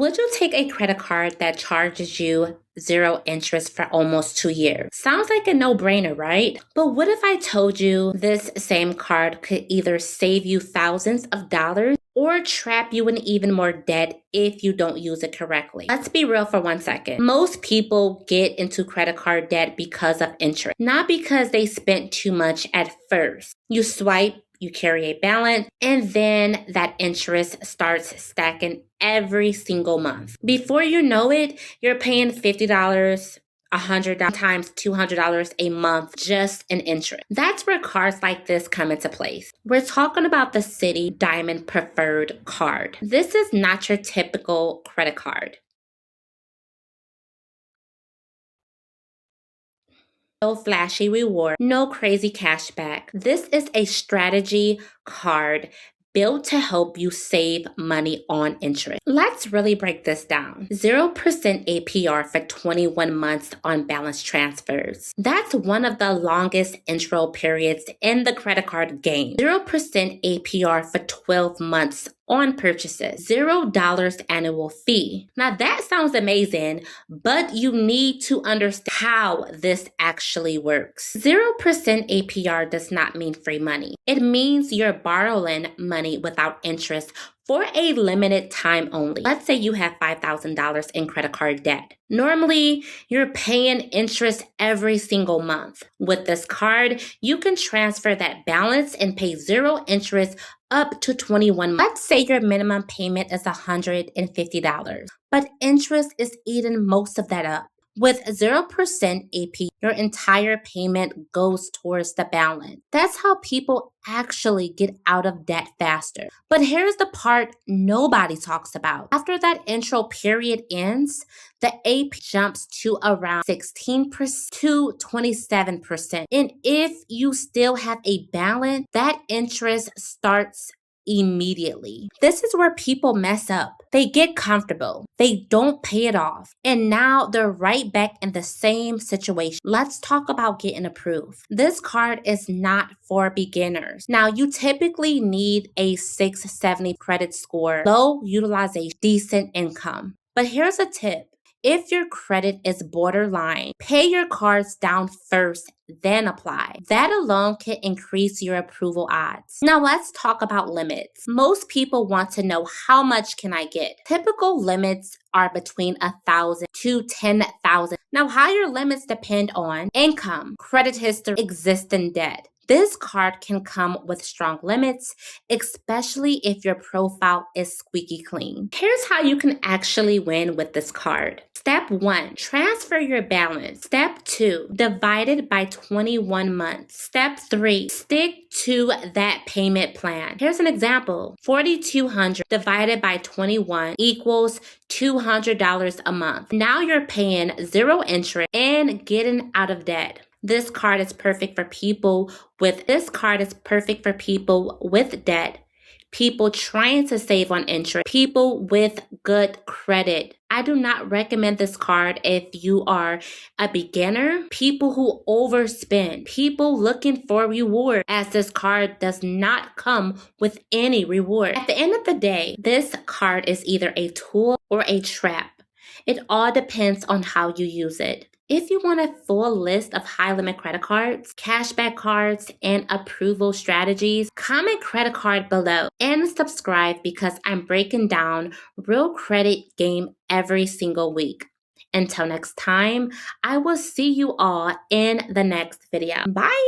Would you take a credit card that charges you 0 interest for almost 2 years? Sounds like a no-brainer, right? But what if I told you this same card could either save you thousands of dollars or trap you in even more debt if you don't use it correctly? Let's be real for 1 second. Most people get into credit card debt because of interest, not because they spent too much at first. You swipe, you carry a balance, and then that interest starts stacking every single month. Before you know it, you're paying $50, $100, times $200 a month just in interest. That's where cards like this come into place. We're talking about the Citi Diamond Preferred card. This is not your typical credit card. No flashy reward, no crazy cashback. This is a strategy card built to help you save money on interest. Let's really break this down. 0% APR for 21 months on balance transfers. That's one of the longest intro periods in the credit card game. 0% APR for 12 months on purchases. $0 annual fee. Now that sounds amazing, but you need to understand how this actually works. 0% APR does not mean free money. It means you're borrowing money without interest for a limited time only. Let's say you have $5,000 in credit card debt. Normally, you're paying interest every single month. With this card, you can transfer that balance and pay 0 interest up to 21 months. Let's say your minimum payment is $150, but interest is eating most of that up. With 0% AP, your entire payment goes towards the balance. That's how people actually get out of debt faster. But here's the part nobody talks about. After that intro period ends, the AP jumps to around 16% to 27%. And if you still have a balance, that interest starts immediately. This is where people mess up. They get comfortable. They don't pay it off. And now they're right back in the same situation. Let's talk about getting approved. This card is not for beginners. Now, you typically need a 670 credit score, low utilization, decent income. But here's a tip. If your credit is borderline, pay your cards down first, then apply. That alone can increase your approval odds. Now let's talk about limits. Most people want to know, how much can I get? Typical limits are between $1,000 to $10,000. Now higher limits depend on income, credit history, existing debt. This card can come with strong limits, especially if your profile is squeaky clean. Here's how you can actually win with this card. Step 1, transfer your balance. Step 2, divide it by 21 months. Step 3, stick to that payment plan. Here's an example. $4,200 divided by 21 equals $200 a month. Now you're paying 0 interest and getting out of debt. This card is perfect for people with debt, people trying to save on interest, people with good credit. I do not recommend this card if you are a beginner, people who overspend, people looking for reward, as this card does not come with any reward. At the end of the day, this card is either a tool or a trap. It all depends on how you use it. If you want a full list of high-limit credit cards, cashback cards, and approval strategies, comment credit card below and subscribe, because I'm breaking down real credit game every single week. Until next time, I will see you all in the next video. Bye!